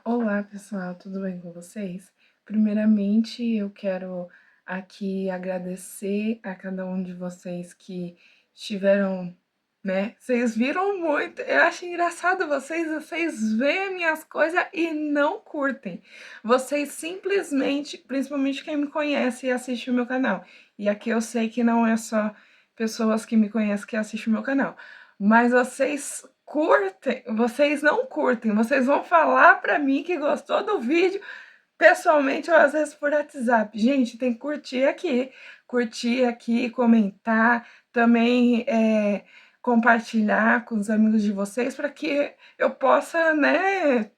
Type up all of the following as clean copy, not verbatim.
Olá, pessoal, tudo bem com vocês? Primeiramente, eu quero aqui agradecer a cada um de vocês que estiveram, né? Vocês viram muito, eu acho engraçado vocês veem minhas coisas e não curtem. Vocês simplesmente, principalmente quem me conhece e assiste o meu canal. E aqui eu sei que não é só pessoas que me conhecem que assistem o meu canal, mas vocês curtem, vocês não curtem, vocês vão falar pra mim que gostou do vídeo pessoalmente ou às vezes por WhatsApp. Gente, tem que curtir aqui, comentar, também compartilhar com os amigos de vocês para que eu possa, né,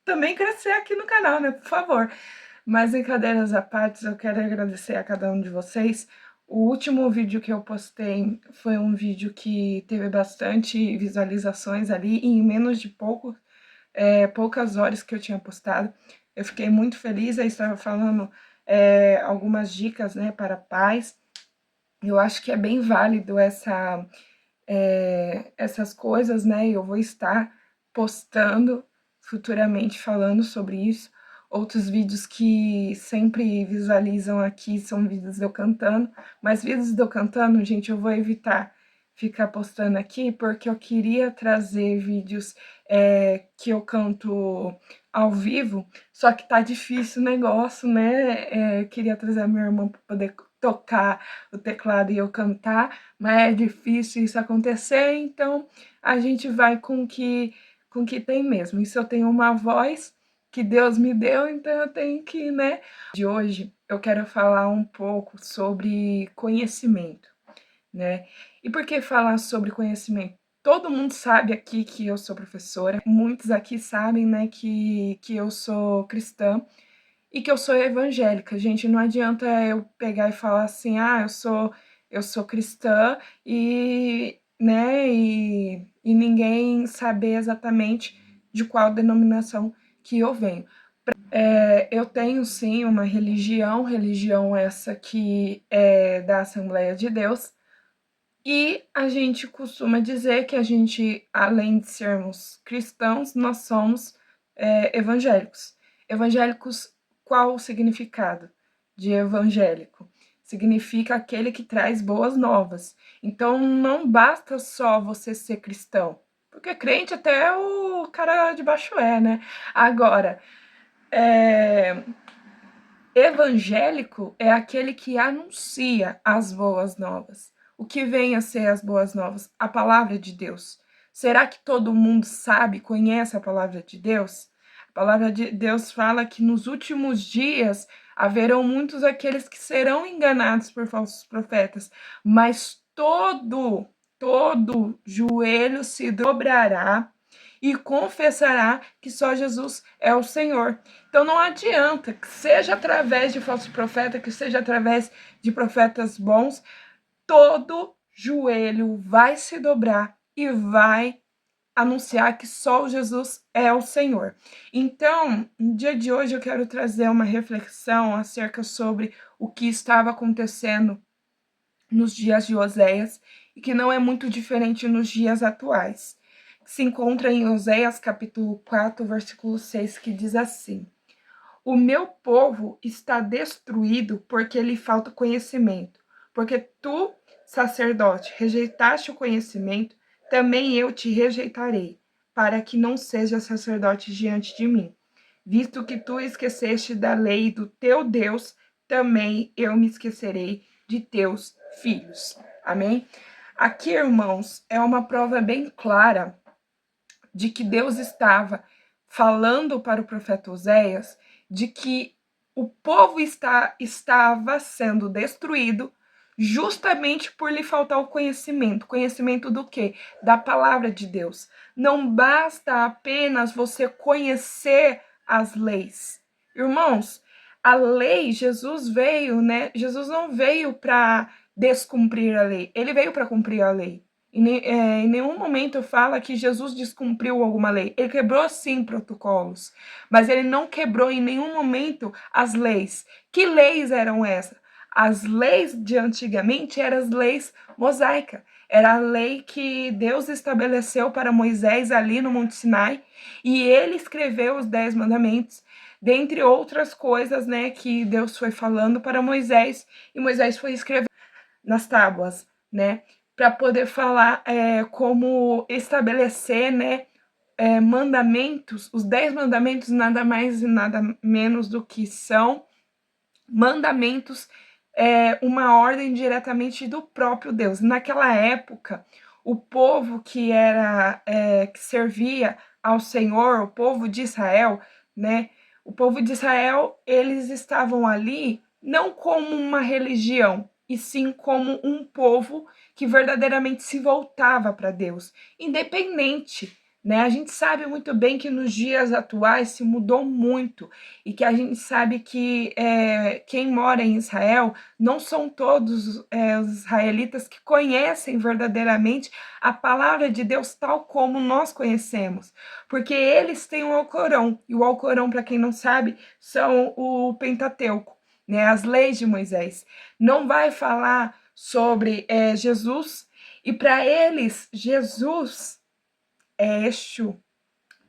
também crescer aqui no canal, né, por favor. Mas brincadeiras à parte, eu quero agradecer a cada um de vocês. O último vídeo que eu postei foi um vídeo que teve bastante visualizações ali, e em menos de poucas horas que eu tinha postado. Eu fiquei muito feliz, aí estava falando algumas dicas, né, para pais. Eu acho que é bem válido essas coisas, né, eu vou estar postando futuramente falando sobre isso. Outros vídeos que sempre visualizam aqui são vídeos de eu cantando, mas vídeos de eu cantando, gente, eu vou evitar ficar postando aqui, porque eu queria trazer vídeos que eu canto ao vivo, só que tá difícil o negócio, né? Queria trazer a minha irmã para poder tocar o teclado e eu cantar, mas é difícil isso acontecer, então a gente vai com o que tem mesmo. E se eu tenho uma voz que Deus me deu, então eu tenho que, né? De hoje eu quero falar um pouco sobre conhecimento, né? E por que falar sobre conhecimento? Todo mundo sabe aqui que eu sou professora, muitos aqui sabem, né, que eu sou cristã e que eu sou evangélica. Gente, não adianta eu pegar e falar assim, eu sou cristã e, né, e ninguém saber exatamente de qual denominação que eu venho. Eu tenho sim uma religião essa que é da Assembleia de Deus, e a gente costuma dizer que a gente, além de sermos cristãos, nós somos evangélicos. Evangélicos, qual o significado de evangélico? Significa aquele que traz boas novas. Então, não basta só você ser cristão, porque crente até o cara de baixo né? Agora, evangélico é aquele que anuncia as boas novas. O que vem a ser as boas novas? A palavra de Deus. Será que todo mundo sabe, conhece a palavra de Deus? A palavra de Deus fala que nos últimos dias haverão muitos aqueles que serão enganados por falsos profetas, mas todo joelho se dobrará e confessará que só Jesus é o Senhor. Então não adianta, que seja através de falso profeta, que seja através de profetas bons, todo joelho vai se dobrar e vai anunciar que só Jesus é o Senhor. Então, no dia de hoje eu quero trazer uma reflexão acerca sobre o que estava acontecendo nos dias de Oséias e que não é muito diferente nos dias atuais. Se encontra em Oséias capítulo 4, versículo 6, que diz assim: o meu povo está destruído porque lhe falta conhecimento. Porque tu, sacerdote, rejeitaste o conhecimento, também eu te rejeitarei, para que não sejas sacerdote diante de mim. Visto que tu esqueceste da lei do teu Deus, também eu me esquecerei de teus filhos. Amém? Aqui, irmãos, é uma prova bem clara de que Deus estava falando para o profeta Oséias de que o povo estava sendo destruído justamente por lhe faltar o conhecimento. Conhecimento do quê? Da palavra de Deus. Não basta apenas você conhecer as leis. Irmãos, a lei, Jesus veio, né? Jesus não veio para descumprir a lei, ele veio para cumprir a lei. Em nenhum momento fala que Jesus descumpriu alguma lei. Ele quebrou, sim, protocolos, mas ele não quebrou em nenhum momento as leis. Que leis eram essas? As leis de antigamente eram as leis mosaicas. Era a lei que Deus estabeleceu para Moisés ali no Monte Sinai, e ele escreveu os 10 mandamentos, dentre outras coisas, né, que Deus foi falando para Moisés, e Moisés foi escrevendo nas tábuas, né, para poder falar como estabelecer, né, mandamentos. Os 10 mandamentos nada mais e nada menos do que são mandamentos, uma ordem diretamente do próprio Deus. Naquela época, o povo que era que servia ao Senhor, o povo de Israel, né? O povo de Israel, eles estavam ali não como uma religião, e sim como um povo que verdadeiramente se voltava para Deus, independente, né? A gente sabe muito bem que nos dias atuais se mudou muito, e que a gente sabe que quem mora em Israel não são todos os israelitas que conhecem verdadeiramente a palavra de Deus tal como nós conhecemos, porque eles têm o Alcorão, e o Alcorão, para quem não sabe, são o Pentateuco, né, as leis de Moisés. Não vai falar sobre Jesus, e para eles, Jesus é Exu.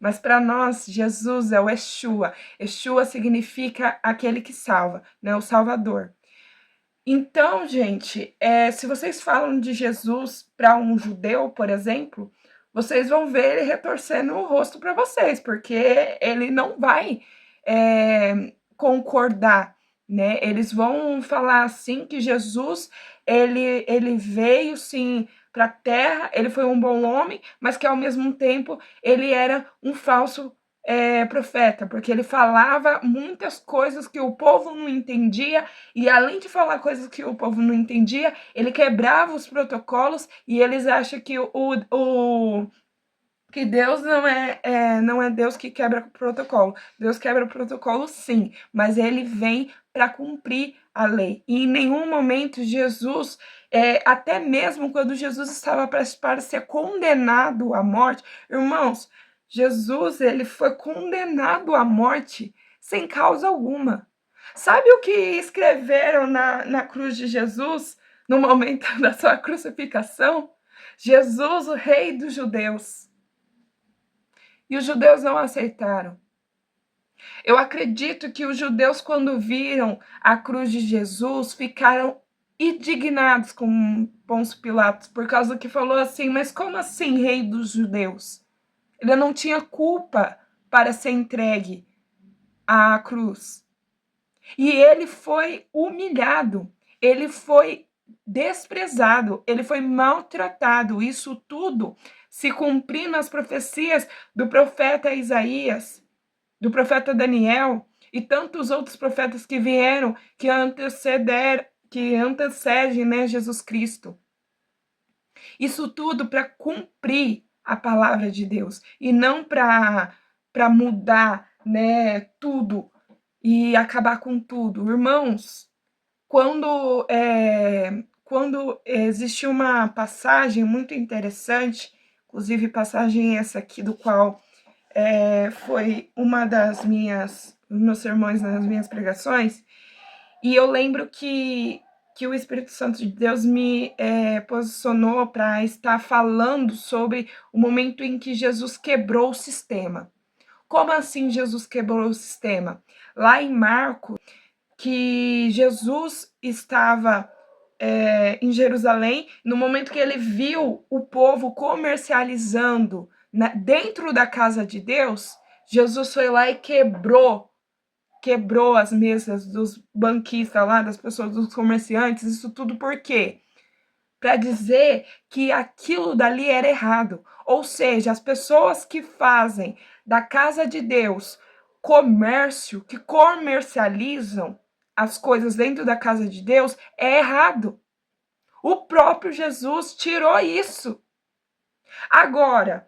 Mas para nós, Jesus é o Yeshua. Yeshua significa aquele que salva, né? O Salvador. Então, gente, se vocês falam de Jesus para um judeu, por exemplo, vocês vão ver ele retorcendo o rosto para vocês, porque ele não vai concordar, né? Eles vão falar assim que Jesus ele veio sim para a terra, ele foi um bom homem, mas que ao mesmo tempo ele era um falso profeta, porque ele falava muitas coisas que o povo não entendia, e além de falar coisas que o povo não entendia, ele quebrava os protocolos, e eles acham que que Deus não é Deus que quebra o protocolo. Deus quebra o protocolo sim, mas ele vem para cumprir a lei. E em nenhum momento Jesus, até mesmo quando Jesus estava para ser condenado à morte, irmãos, Jesus ele foi condenado à morte sem causa alguma. Sabe o que escreveram na cruz de Jesus no momento da sua crucificação? Jesus, o rei dos judeus. E os judeus não aceitaram. Eu acredito que os judeus, quando viram a cruz de Jesus, ficaram indignados com Pôncio Pilatos, por causa que falou assim, mas como assim, rei dos judeus? Ele não tinha culpa para ser entregue à cruz. E ele foi humilhado, ele foi desprezado, ele foi maltratado. Isso tudo se cumprindo as profecias do profeta Isaías, do profeta Daniel e tantos outros profetas que vieram, que antecedem, né, Jesus Cristo. Isso tudo para cumprir a palavra de Deus e não para mudar, né, tudo e acabar com tudo. Irmãos, quando existe uma passagem muito interessante, inclusive passagem essa aqui, do qual foi uma dos meus sermões, nas minhas pregações, e eu lembro que o Espírito Santo de Deus me posicionou para estar falando sobre o momento em que Jesus quebrou o sistema. Como assim Jesus quebrou o sistema? Lá em Marcos, que Jesus estava em Jerusalém, no momento que ele viu o povo comercializando dentro da casa de Deus, Jesus foi lá e quebrou as mesas dos banquistas lá, das pessoas, dos comerciantes. Isso tudo por quê? Para dizer que aquilo dali era errado. Ou seja, as pessoas que fazem da casa de Deus comércio, que comercializam as coisas dentro da casa de Deus, é errado. O próprio Jesus tirou isso. Agora,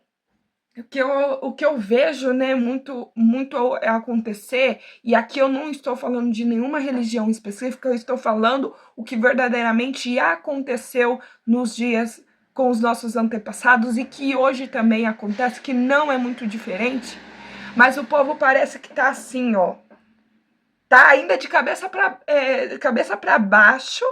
o que eu vejo, né, muito acontecer, e aqui eu não estou falando de nenhuma religião específica, eu estou falando o que verdadeiramente aconteceu nos dias com os nossos antepassados e que hoje também acontece, que não é muito diferente, mas o povo parece que tá assim, ó, tá ainda de cabeça para baixo,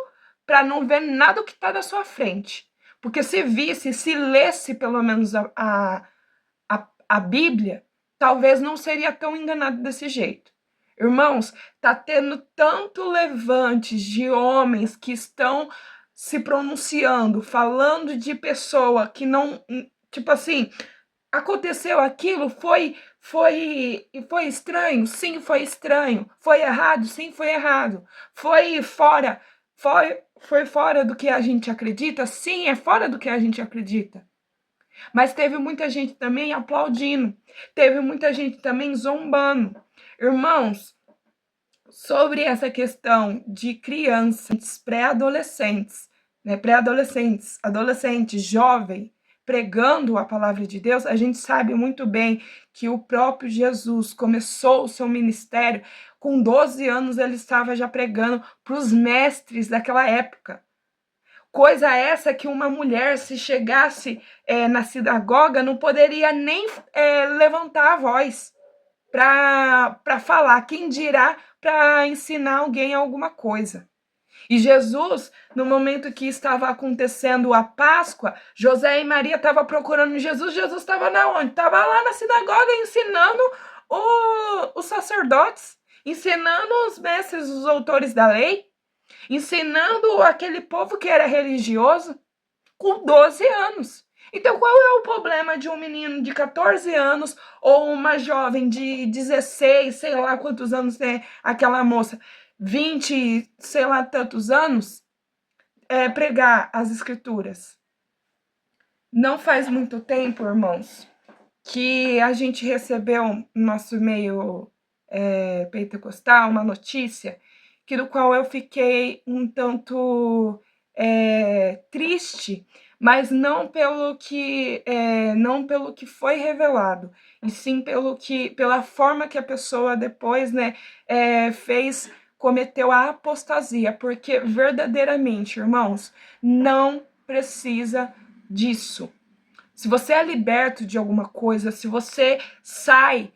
para não ver nada o que tá da sua frente. Porque se visse, se lesse pelo menos a Bíblia, talvez não seria tão enganado desse jeito. Irmãos, tá tendo tanto levantes de homens que estão se pronunciando, falando de pessoa que não, tipo assim, aconteceu aquilo, foi estranho, sim, foi estranho. Foi errado, sim, foi errado. Foi fora do que a gente acredita, sim, é fora do que a gente acredita. Mas teve muita gente também aplaudindo, teve muita gente também zombando. Irmãos, sobre essa questão de crianças, pré-adolescentes, né, pré-adolescentes, adolescentes, jovem, pregando a palavra de Deus, a gente sabe muito bem que o próprio Jesus começou o seu ministério com 12 anos, ele estava já pregando para os mestres daquela época. Coisa essa que uma mulher, se chegasse na sinagoga, não poderia nem levantar a voz para falar, quem dirá para ensinar alguém alguma coisa. E Jesus, no momento que estava acontecendo a Páscoa, José e Maria estavam procurando Jesus. Jesus estava na onde? Estava lá na sinagoga ensinando os sacerdotes, ensinando os mestres, os autores da lei, ensinando aquele povo que era religioso com 12 anos. Então, qual é o problema de um menino de 14 anos ou uma jovem de 16, sei lá quantos anos tem aquela moça, 20, sei lá tantos anos, pregar as escrituras? Não faz muito tempo, irmãos, que a gente recebeu no nosso meio pentecostal uma notícia que do qual eu fiquei um tanto triste, mas não pelo que foi revelado, e sim pela forma que a pessoa depois, né, cometeu a apostasia, porque verdadeiramente, irmãos, não precisa disso. Se você é liberto de alguma coisa, se você sai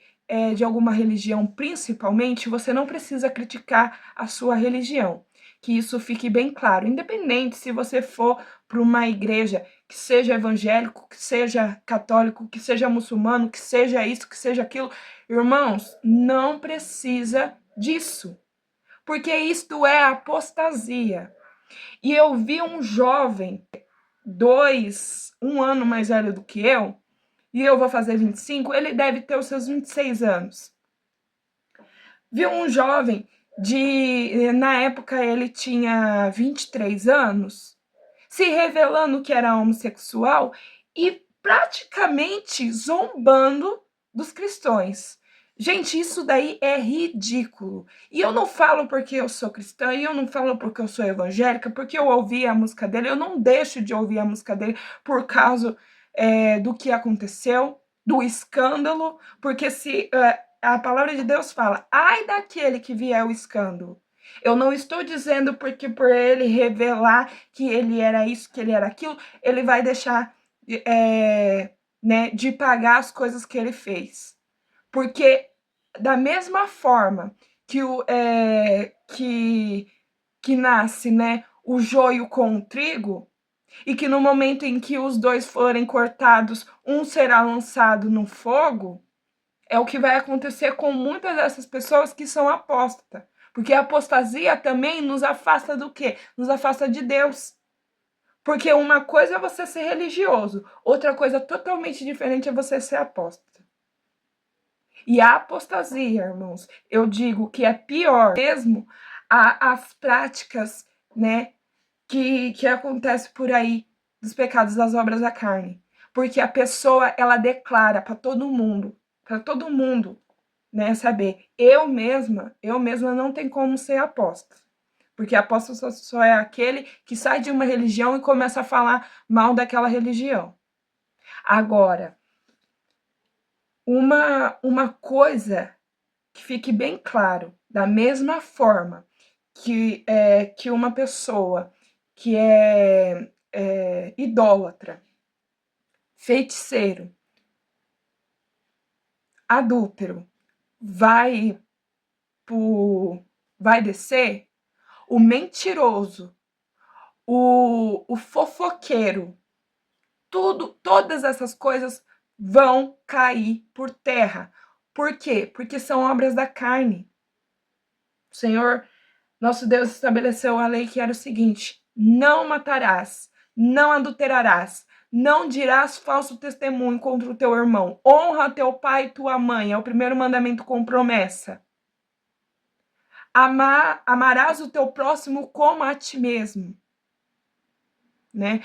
de alguma religião, principalmente, você não precisa criticar a sua religião. Que isso fique bem claro. Independente se você for para uma igreja que seja evangélico, que seja católico, que seja muçulmano, que seja isso, que seja aquilo. Irmãos, não precisa disso. Porque isto é apostasia. E eu vi um jovem, um ano mais velho do que eu, e eu vou fazer 25, ele deve ter os seus 26 anos. Vi um jovem na época ele tinha 23 anos, se revelando que era homossexual e praticamente zombando dos cristãos. Gente, isso daí é ridículo. E eu não falo porque eu sou cristã, e eu não falo porque eu sou evangélica, porque eu ouvi a música dele, eu não deixo de ouvir a música dele por causa do que aconteceu, do escândalo, porque se a palavra de Deus fala, ai daquele que vier o escândalo. Eu não estou dizendo porque por ele revelar que ele era isso, que ele era aquilo, ele vai deixar né, de pagar as coisas que ele fez. Porque da mesma forma que nasce, né, o joio com o trigo, e que no momento em que os dois forem cortados, um será lançado no fogo, é o que vai acontecer com muitas dessas pessoas que são apóstatas. Porque a apostasia também nos afasta do quê? Nos afasta de Deus. Porque uma coisa é você ser religioso, outra coisa totalmente diferente é você ser apóstata. E a apostasia, irmãos, eu digo que é pior mesmo as práticas, né, que acontece por aí dos pecados das obras da carne. Porque a pessoa, ela declara para todo mundo, né, saber, eu mesma não tem como ser apóstata. Porque apóstolo só é aquele que sai de uma religião e começa a falar mal daquela religião. Agora, uma coisa que fique bem claro, da mesma forma que uma pessoa que é idólatra, feiticeiro, adúltero, vai descer, o mentiroso, o fofoqueiro, todas essas coisas vão cair por terra. Por quê? Porque são obras da carne. O Senhor, nosso Deus, estabeleceu a lei que era o seguinte: não matarás, não adulterarás, não dirás falso testemunho contra o teu irmão, honra teu pai e tua mãe, é o primeiro mandamento com promessa. Amarás o teu próximo como a ti mesmo. Né?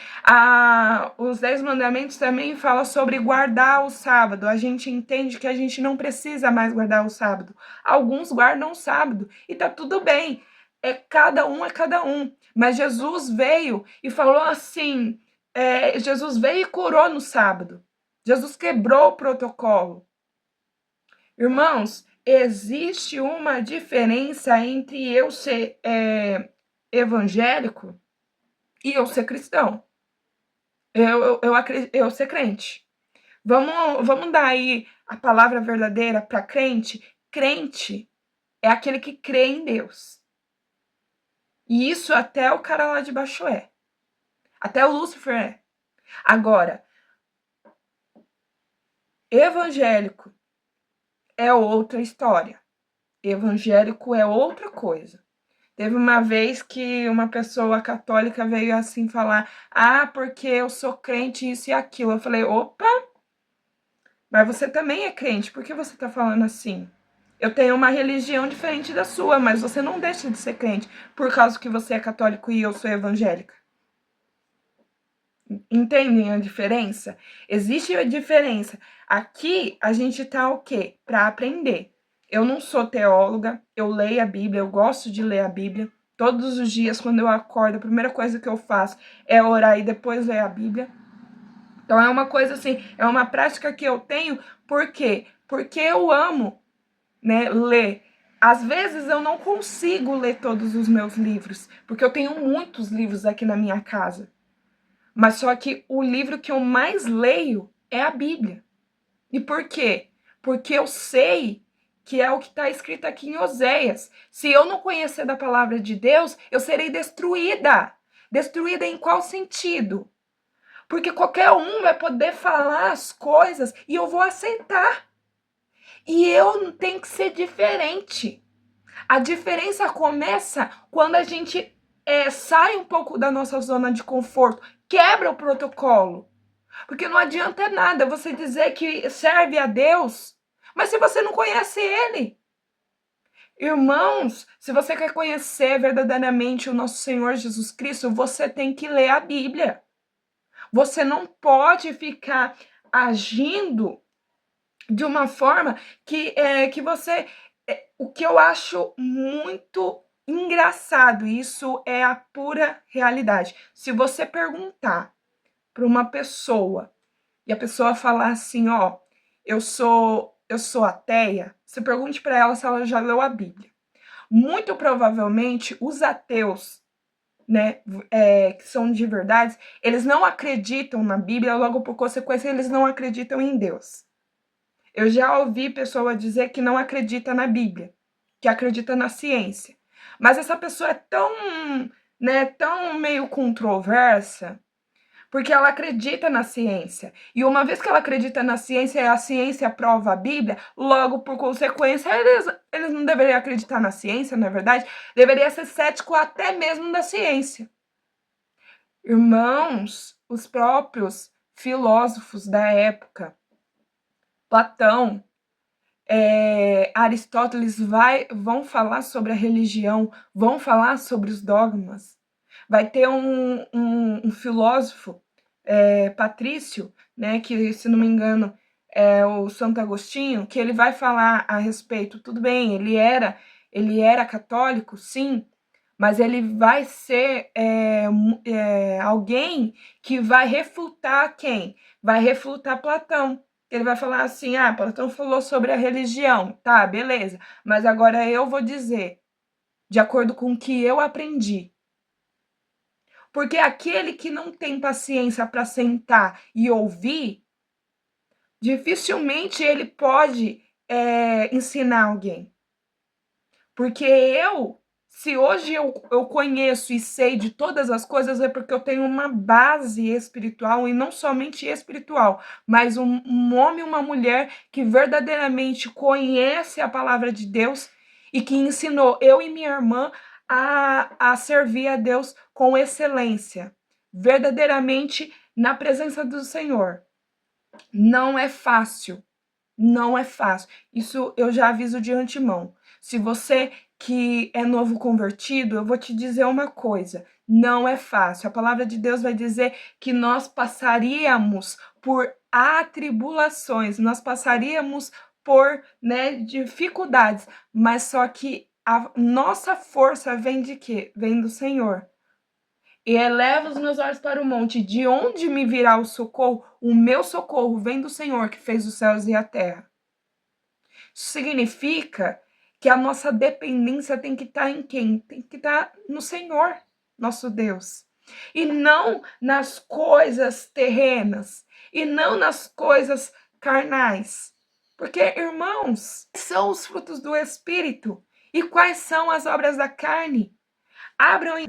Os 10 mandamentos também falam sobre guardar o sábado. A gente entende que a gente não precisa mais guardar o sábado. Alguns guardam o sábado e tá tudo bem. Cada um. Mas Jesus veio e falou assim, Jesus veio e curou no sábado. Jesus quebrou o protocolo. Irmãos, existe uma diferença entre eu ser evangélico e eu ser cristão. Eu ser crente. Vamos dar aí a palavra verdadeira para crente. Crente é aquele que crê em Deus. E isso até o cara lá de baixo é. Até o Lúcifer é. Agora, evangélico é outra história. Evangélico é outra coisa. Teve uma vez que uma pessoa católica veio assim falar: porque eu sou crente, isso e aquilo. Eu falei: opa, mas você também é crente, por que você tá falando assim? Eu tenho uma religião diferente da sua, mas você não deixa de ser crente por causa que você é católico e eu sou evangélica. Entendem a diferença? Existe a diferença. Aqui a gente tá o quê? Para aprender. Eu não sou teóloga, eu leio a Bíblia, eu gosto de ler a Bíblia. Todos os dias, quando eu acordo, a primeira coisa que eu faço é orar e depois ler a Bíblia. Então é uma coisa assim, é uma prática que eu tenho, por quê? Porque eu amo, né, ler. Às vezes eu não consigo ler todos os meus livros, porque eu tenho muitos livros aqui na minha casa. Mas só que o livro que eu mais leio é a Bíblia. E por quê? Porque eu sei que é o que está escrito aqui em Oséias. Se eu não conhecer da palavra de Deus, eu serei destruída. Destruída em qual sentido? Porque qualquer um vai poder falar as coisas e eu vou aceitar. E eu tenho que ser diferente. A diferença começa quando a gente sai um pouco da nossa zona de conforto, quebra o protocolo. Porque não adianta nada você dizer que serve a Deus, mas se você não conhece Ele. Irmãos, se você quer conhecer verdadeiramente o nosso Senhor Jesus Cristo, você tem que ler a Bíblia. Você não pode ficar agindo de uma forma que você... o que eu acho muito engraçado, isso é a pura realidade. Se você perguntar para uma pessoa e a pessoa falar assim, eu sou ateia, você pergunte para ela se ela já leu a Bíblia. Muito provavelmente os ateus, né, que são de verdade, eles não acreditam na Bíblia, logo por consequência eles não acreditam em Deus. Eu já ouvi pessoa dizer que não acredita na Bíblia, que acredita na ciência. Mas essa pessoa é tão meio controversa, porque ela acredita na ciência. E uma vez que ela acredita na ciência e a ciência prova a Bíblia, logo por consequência, eles não deveriam acreditar na ciência, não é verdade? Deveria ser cético até mesmo da ciência. Irmãos, os próprios filósofos da época, Platão, Aristóteles vão falar sobre a religião, vão falar sobre os dogmas. Vai ter um filósofo, Patrício, né, que, se não me engano, é o Santo Agostinho, que ele vai falar a respeito. Tudo bem, ele era católico, sim, mas ele vai ser alguém que vai refutar quem? Vai refutar Platão. Ele vai falar assim, Platão falou sobre a religião, tá, beleza, mas agora eu vou dizer, de acordo com o que eu aprendi. Porque aquele que não tem paciência para sentar e ouvir, dificilmente ele pode ensinar alguém. Porque eu Se hoje eu conheço e sei de todas as coisas, é porque eu tenho uma base espiritual, e não somente espiritual, mas um homem e uma mulher que verdadeiramente conhece a palavra de Deus e que ensinou eu e minha irmã a servir a Deus com excelência, verdadeiramente na presença do Senhor. Não é fácil. Não é fácil. Isso eu já aviso de antemão. Se você que é novo convertido, eu vou te dizer uma coisa: não é fácil. A palavra de Deus vai dizer que nós passaríamos por atribulações, nós passaríamos por, né, dificuldades, mas só que a nossa força vem de quê? Vem do Senhor. E eleva os meus olhos para o monte, de onde me virá o socorro? O meu socorro vem do Senhor, que fez os céus e a terra. Isso significa que a nossa dependência tem que estar em quem? Tem que estar no Senhor, nosso Deus. E não nas coisas terrenas, e não nas coisas carnais. Porque, irmãos, são os frutos do Espírito. E quais são as obras da carne? Abram em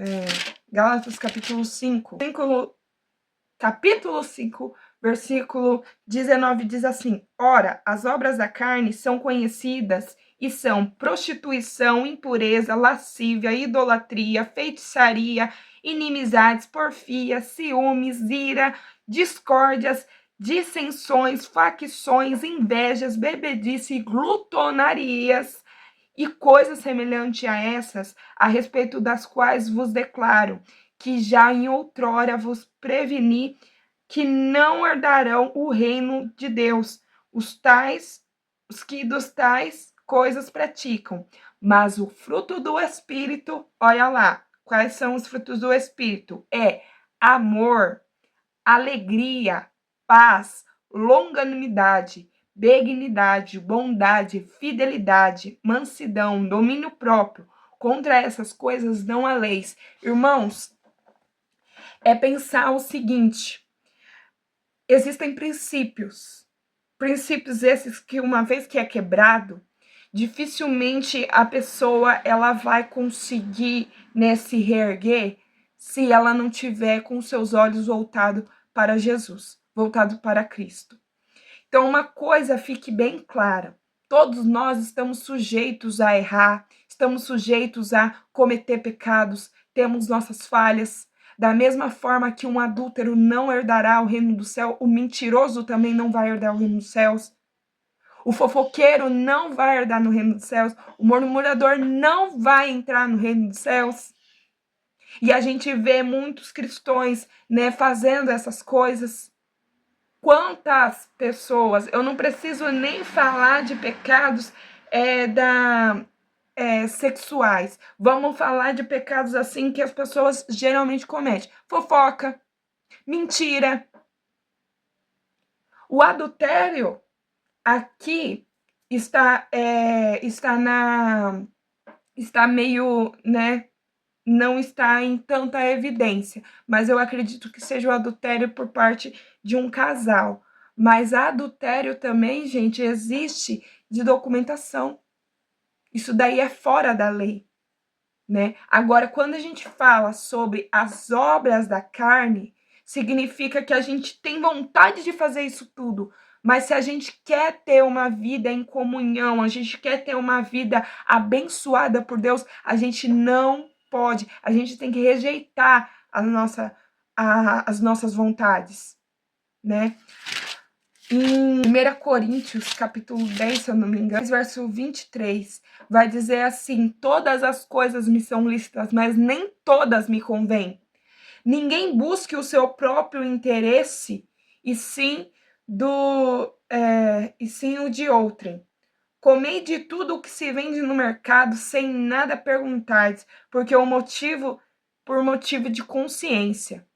Gálatas capítulo 5. Capítulo 5, versículo 19 diz assim: ora, as obras da carne são conhecidas e são prostituição, impureza, lascívia, idolatria, feitiçaria, inimizades, porfia, ciúmes, ira, discórdias, dissensões, facções, invejas, bebedice, glutonarias e coisas semelhantes a essas, a respeito das quais vos declaro que já em outrora vos preveni que não herdarão o reino de Deus, os que dos tais coisas praticam. Mas o fruto do Espírito, olha lá, quais são os frutos do Espírito? É amor, alegria, paz, longanimidade, benignidade, bondade, fidelidade, mansidão, domínio próprio. Contra essas coisas não há leis. Irmãos, é pensar o seguinte: existem princípios esses que, uma vez que é quebrado, dificilmente a pessoa ela vai conseguir, né, se reerguer se ela não tiver com seus olhos voltados para Jesus, voltado para Cristo. Então, uma coisa fique bem clara: todos nós estamos sujeitos a errar, estamos sujeitos a cometer pecados, temos nossas falhas. Da mesma forma que um adúltero não herdará o reino do céu, o mentiroso também não vai herdar o reino dos céus. O fofoqueiro não vai herdar no reino dos céus. O murmurador não vai entrar no reino dos céus. E a gente vê muitos cristãos, né, fazendo essas coisas. Quantas pessoas, eu não preciso nem falar de pecados sexuais. Vamos falar de pecados assim que as pessoas geralmente cometem: fofoca, mentira. O adultério aqui está meio, né, não está em tanta evidência, mas eu acredito que seja o adultério por parte de um casal. Mas adultério também, gente, existe de documentação. Isso daí é fora da lei, né? Agora, quando a gente fala sobre as obras da carne, significa que a gente tem vontade de fazer isso tudo, mas se a gente quer ter uma vida em comunhão, a gente quer ter uma vida abençoada por Deus, a gente não pode, a gente tem que rejeitar as nossas vontades, né? Em 1 Coríntios, capítulo 10, se eu não me engano, verso 23, vai dizer assim: todas as coisas me são lícitas, mas nem todas me convêm. Ninguém busque o seu próprio interesse, e sim o de outrem. Comei de tudo o que se vende no mercado, sem nada perguntardes, por motivo de consciência.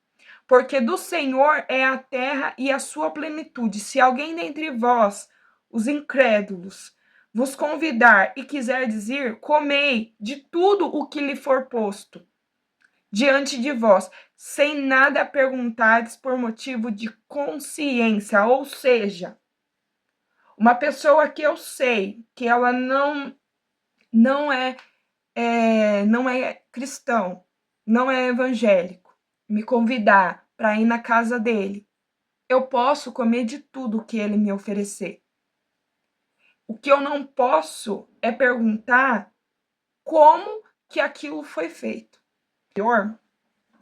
Porque do Senhor é a terra e a sua plenitude. Se alguém dentre vós, os incrédulos, vos convidar e quiser dizer: comei de tudo o que lhe for posto diante de vós, sem nada perguntardes, por motivo de consciência. Ou seja, uma pessoa que eu sei que ela não é não é cristão, não é evangélico, me convidar para ir na casa dele, eu posso comer de tudo que ele me oferecer. O que eu não posso é perguntar como que aquilo foi feito.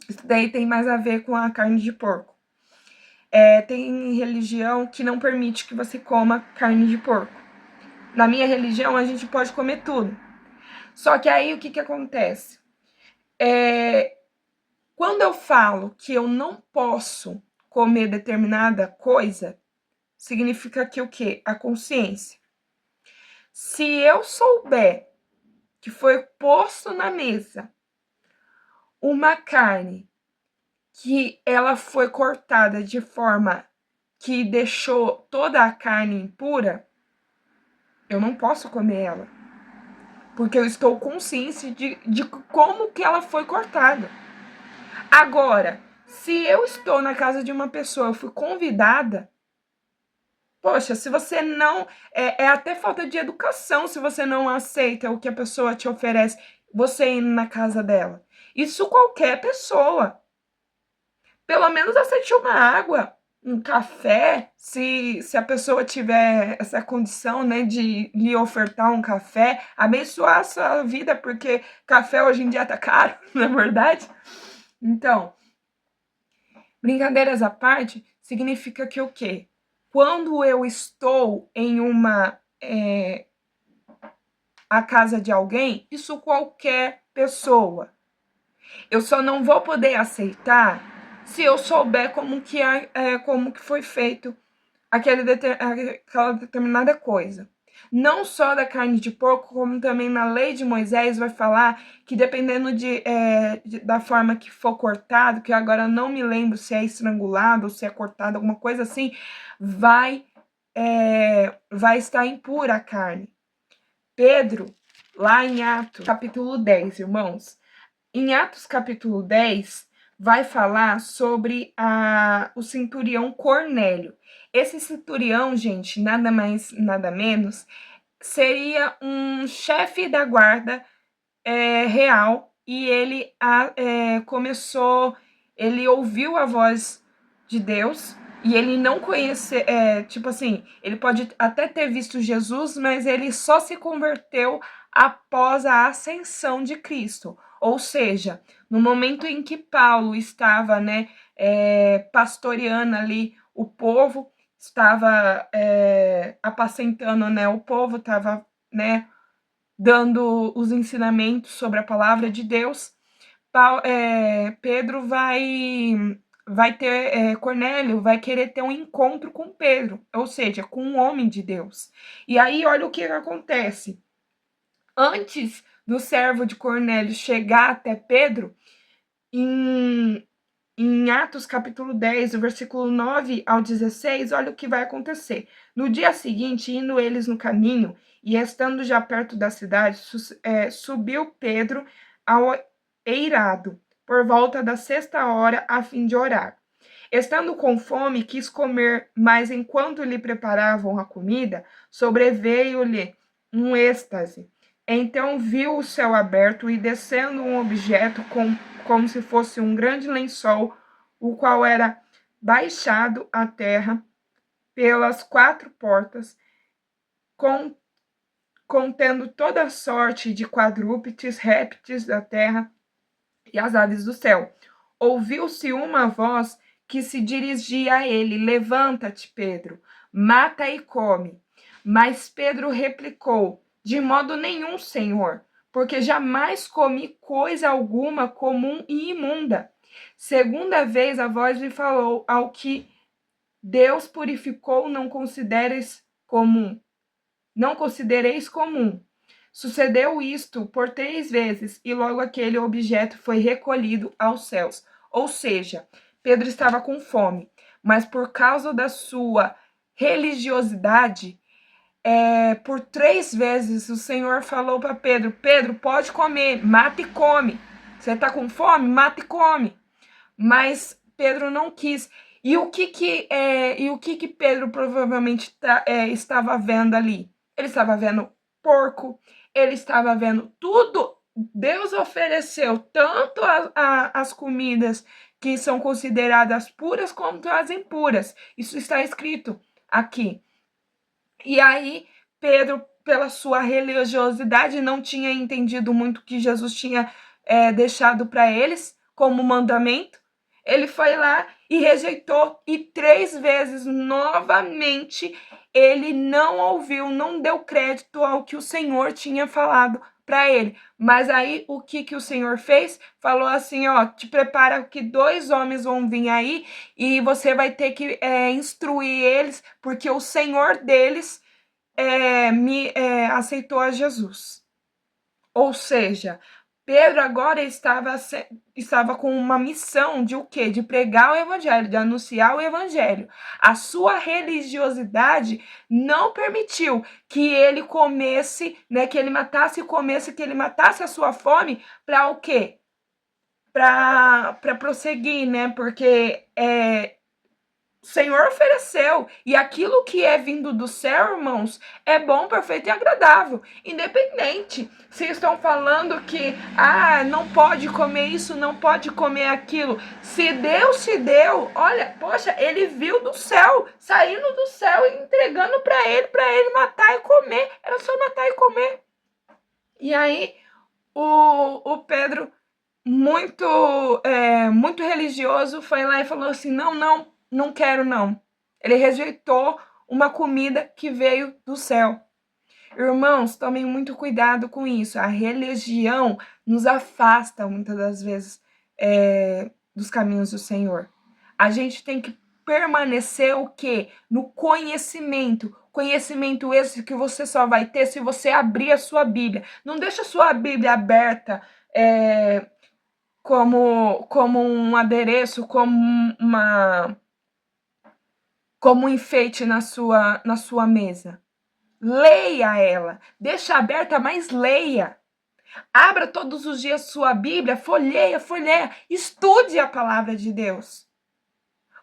Isso daí tem mais a ver com a carne de porco. Tem religião que não permite que você coma carne de porco. Na minha religião, a gente pode comer tudo. Só que aí, o que acontece? Quando eu falo que eu não posso comer determinada coisa, significa que o quê? A consciência. Se eu souber que foi posto na mesa uma carne que ela foi cortada de forma que deixou toda a carne impura, eu não posso comer ela. Porque eu estou consciente de como que ela foi cortada. Agora, se eu estou na casa de uma pessoa, eu fui convidada, poxa, se você não... É até falta de educação se você não aceita o que a pessoa te oferece, você indo na casa dela. Isso qualquer pessoa. Pelo menos aceite uma água, um café, se a pessoa tiver essa condição, né, de lhe ofertar um café, abençoar a sua vida, porque café hoje em dia tá caro, não é verdade? Então, brincadeiras à parte, significa que o quê? Quando eu estou em a casa de alguém, isso qualquer pessoa, eu só não vou poder aceitar se eu souber como que foi feito aquela determinada coisa. Não só da carne de porco, como também na lei de Moisés vai falar que dependendo da forma que for cortado, que eu agora não me lembro se é estrangulado ou se é cortado, alguma coisa assim, vai estar impura a carne. Pedro, lá em Atos, capítulo 10, irmãos, em Atos capítulo 10, vai falar sobre o centurião Cornélio. Esse centurião, gente, nada mais, nada menos, seria um chefe da guarda real, e ele ele ouviu a voz de Deus, e ele não conhecia, tipo assim, ele pode até ter visto Jesus, mas ele só se converteu após a ascensão de Cristo. Ou seja, no momento em que Paulo estava, né, pastoreando ali o povo, estava apacentando, né, o povo, estava, né, dando os ensinamentos sobre a palavra de Deus, Pedro vai ter, Cornélio vai querer ter um encontro com Pedro, ou seja, com um homem de Deus. E aí, olha o que acontece. Antes do servo de Cornélio chegar até Pedro, em Atos capítulo 10, do versículo 9 ao 16, olha o que vai acontecer. No dia seguinte, indo eles no caminho, e estando já perto da cidade, subiu Pedro ao eirado, por volta da 6ª, a fim de orar. Estando com fome, quis comer, mas enquanto lhe preparavam a comida, sobreveio-lhe um êxtase. Então viu o céu aberto e descendo um objeto como se fosse um grande lençol, o qual era baixado à terra pelas 4 portas, contendo toda sorte de quadrúpedes, répteis da terra e as aves do céu. Ouviu-se uma voz que se dirigia a ele: levanta-te, Pedro, mata e come. Mas Pedro replicou: de modo nenhum, Senhor, porque jamais comi coisa alguma comum e imunda. Segunda vez a voz lhe falou: ao que Deus purificou, não considereis comum. Não considereis comum. Sucedeu isto por 3 vezes, e logo aquele objeto foi recolhido aos céus. Ou seja, Pedro estava com fome, mas por causa da sua religiosidade, por 3 vezes o Senhor falou para Pedro: Pedro, pode comer, mata e come. Você está com fome? Mata e come. Mas Pedro não quis. E o que Pedro provavelmente estava vendo ali? Ele estava vendo porco, ele estava vendo tudo Deus ofereceu tanto as comidas que são consideradas puras quanto as impuras. Isso está escrito aqui. E aí, Pedro, pela sua religiosidade, não tinha entendido muito o que Jesus tinha deixado para eles como mandamento. Ele foi lá e rejeitou, e 3 vezes novamente ele não ouviu, não deu crédito ao que o Senhor tinha falado para ele. Mas aí o que o Senhor fez? Falou assim, ó, te prepara que 2 homens vão vir aí e você vai ter que instruir eles, porque o Senhor deles aceitou a Jesus. Ou seja, Pedro agora estava com uma missão de o quê? De pregar o evangelho, de anunciar o evangelho. A sua religiosidade não permitiu que ele comesse, né, que ele matasse e comesse, que ele matasse a sua fome para o quê? Para prosseguir, né? Porque o Senhor ofereceu, e aquilo que é vindo do céu, irmãos, é bom, perfeito e agradável. Independente se estão falando que não pode comer isso, não pode comer aquilo. Se Deus se deu, olha, poxa, ele viu do céu, saindo do céu e entregando para ele matar e comer. Era só matar e comer. E aí, o Pedro, muito religioso, foi lá e falou assim: não quero não. Ele rejeitou uma comida que veio do céu. Irmãos, tomem muito cuidado com isso. A religião nos afasta muitas das vezes dos caminhos do Senhor. A gente tem que permanecer o quê? No conhecimento. Conhecimento esse que você só vai ter se você abrir a sua Bíblia. Não deixa a sua Bíblia aberta como um adereço, como um enfeite na sua mesa. Leia ela. Deixa aberta, mas leia. Abra todos os dias sua Bíblia, folheia. Estude a palavra de Deus.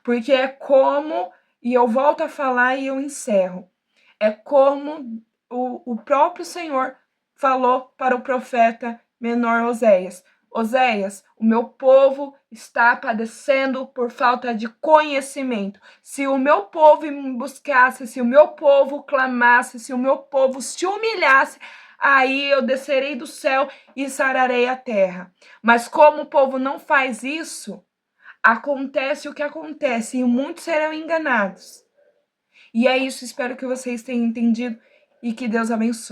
Porque é como, e eu volto a falar e eu encerro, é como o próprio Senhor falou para o profeta menor Oséias: Oséias, o meu povo está padecendo por falta de conhecimento. Se o meu povo me buscasse, se o meu povo clamasse, se o meu povo se humilhasse, aí eu descerei do céu e sararei a terra. Mas como o povo não faz isso, acontece o que acontece e muitos serão enganados. E é isso, espero que vocês tenham entendido e que Deus abençoe.